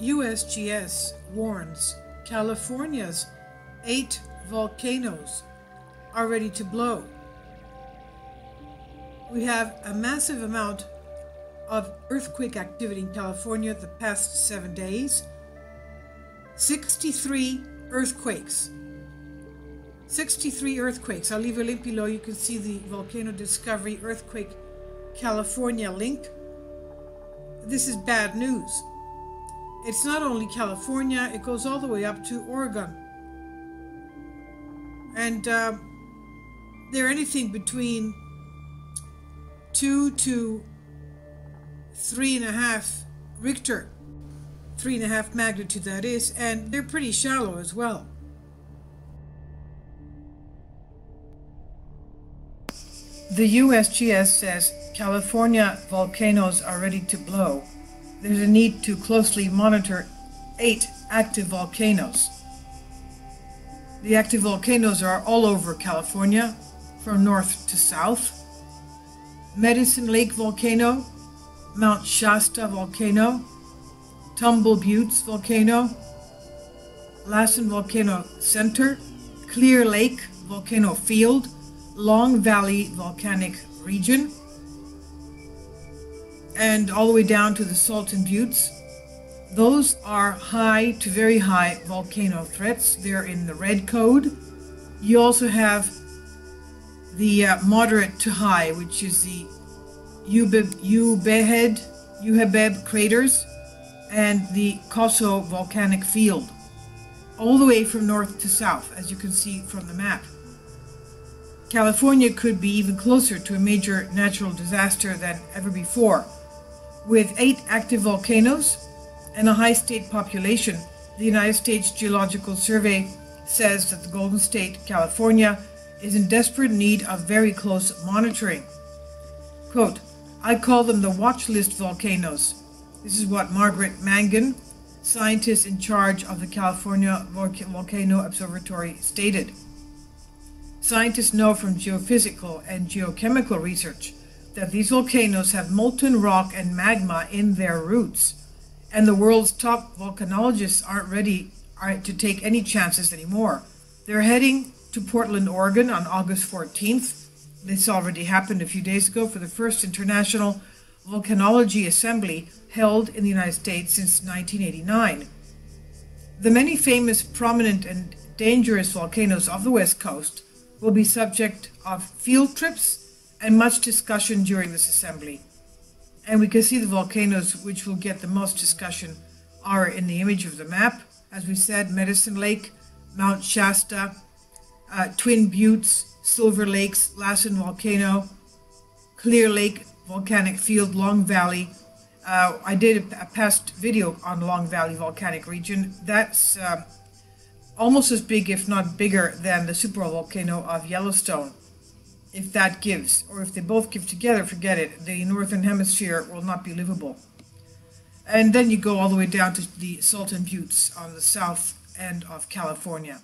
USGS warns California's 8 volcanoes are ready to blow. We have a massive amount of earthquake activity in California the past 7 days. 63 earthquakes. 63 earthquakes. I'll leave a link below. You can see the Volcano Discovery Earthquake California link. This is bad news. It's not only California, it goes all the way up to Oregon. And they're anything between 2 to 3.5 Richter, 3.5 magnitude that is, and they're pretty shallow as well. The USGS says California volcanoes are ready to blow. There's a need to closely monitor 8 active volcanoes. The active volcanoes are all over California, from north to south. Medicine Lake Volcano, Mount Shasta Volcano, Tumble Buttes Volcano, Lassen Volcano Center, Clear Lake Volcano Field, Long Valley Volcanic Region, and all the way down to the Salton Buttes. Those are high to very high volcano threats. They're in the red code. You also have the moderate to high, which is the Uhebeb craters and the Coso volcanic field, all the way from north to south, as you can see from the map. California could be even closer to a major natural disaster than ever before. With 8 active volcanoes and a high state population, the United States Geological Survey says that the Golden State, California, is in desperate need of very close monitoring. Quote, "I call them the watch list volcanoes." This is what Margaret Mangan, scientist in charge of the California Volcano Observatory, stated. Scientists know from geophysical and geochemical research that these volcanoes have molten rock and magma in their roots, and the world's top volcanologists aren't ready to take any chances anymore. They're heading to Portland, Oregon on August 14th. This already happened a few days ago for the first International Volcanology Assembly held in the United States since 1989. The many famous, prominent, and dangerous volcanoes of the West Coast will be subject of field trips and much discussion during this assembly. And we can see the volcanoes which will get the most discussion are in the image of the map. As we said, Medicine Lake, Mount Shasta, Twin Buttes, Silver Lakes, Lassen Volcano, Clear Lake Volcanic Field, Long Valley. I did a past video on Long Valley Volcanic Region. That's almost as big, if not bigger, than the supervolcano of Yellowstone. If that gives, or if they both give together, forget it. The northern hemisphere will not be livable. And then you go all the way down to the Salton Buttes on the south end of California.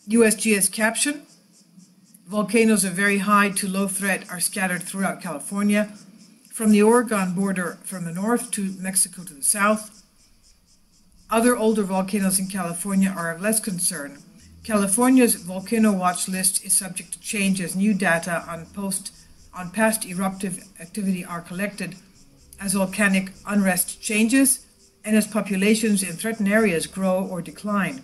USGS caption: volcanoes of very high to low threat are scattered throughout California, from the Oregon border from the north to Mexico to the south. Other older volcanoes in California are of less concern. California's volcano watch list is subject to change as new data on past eruptive activity are collected, as volcanic unrest changes, and as populations in threatened areas grow or decline.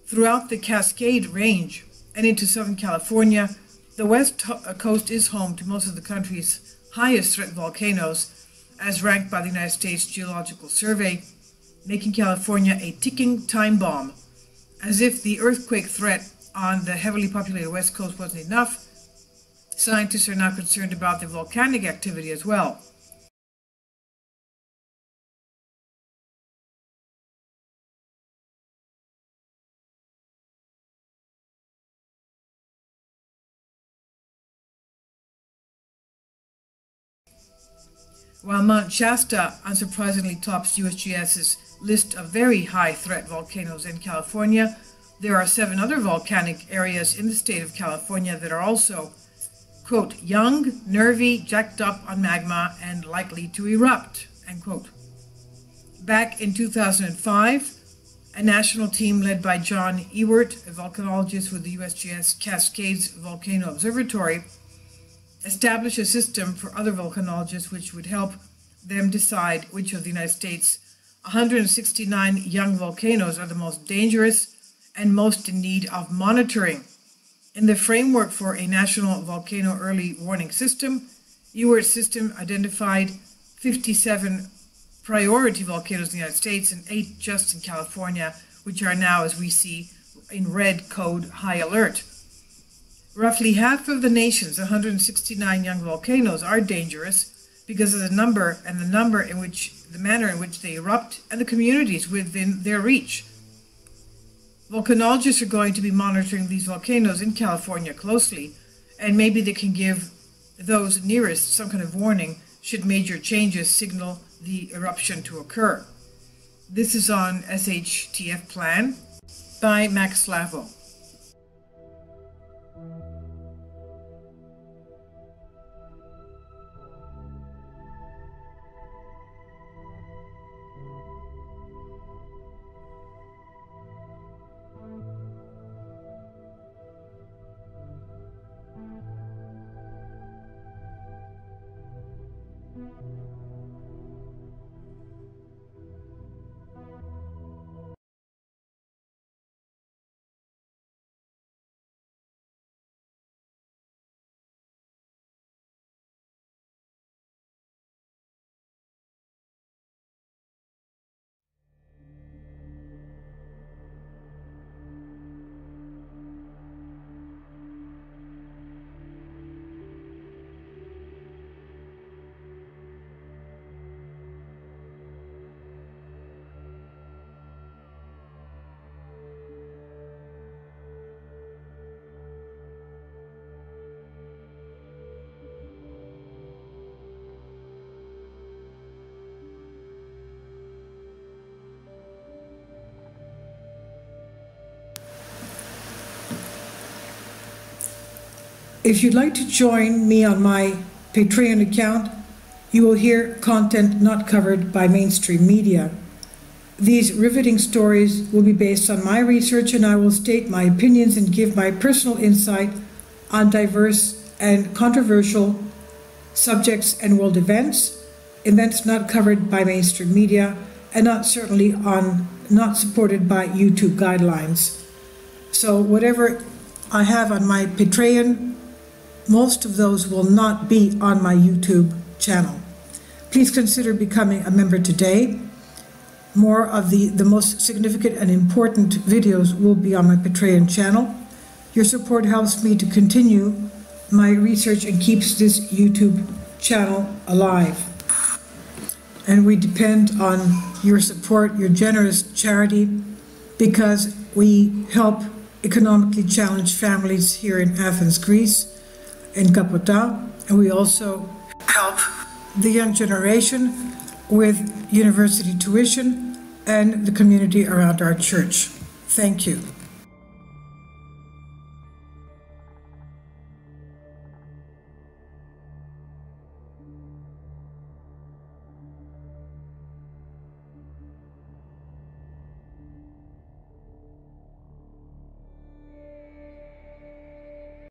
Throughout the Cascade Range and into Southern California, the West Coast is home to most of the country's highest threat volcanoes, as ranked by the United States Geological Survey, making California a ticking time bomb. As if the earthquake threat on the heavily populated West Coast wasn't enough, scientists are now concerned about the volcanic activity as well. While Mount Shasta unsurprisingly tops USGS's list of very high threat volcanoes in California, there are 7 other volcanic areas in the state of California that are also quote, young, nervy, jacked up on magma, and likely to erupt, end quote. Back in 2005, a national team led by John Ewert, a volcanologist with the USGS Cascades Volcano Observatory, established a system for other volcanologists which would help them decide which of the United States' 169 young volcanoes are the most dangerous and most in need of monitoring. In the framework for a national volcano early warning system, Ewert's system identified 57 priority volcanoes in the United States and 8 just in California, which are now, as we see, in red code high alert. Roughly half of the nation's 169 young volcanoes are dangerous because of the manner in which they erupt and the communities within their reach. Volcanologists are going to be monitoring these volcanoes in California closely, and maybe they can give those nearest some kind of warning should major changes signal the eruption to occur. This is on SHTF Plan by Max Slavo. If you'd like to join me on my Patreon account, you will hear content not covered by mainstream media. These riveting stories will be based on my research, and I will state my opinions and give my personal insight on diverse and controversial subjects and world events not covered by mainstream media, and not supported by YouTube guidelines. So whatever I have on my Patreon, most of those will not be on my YouTube channel. Please consider becoming a member today. More of the most significant and important videos will be on my Patreon channel. Your support helps me to continue my research and keeps this YouTube channel alive. And we depend on your support, your generous charity, because we help economically challenged families here in Athens, Greece, in Kapota, and we also help the young generation with university tuition and the community around our church. Thank you.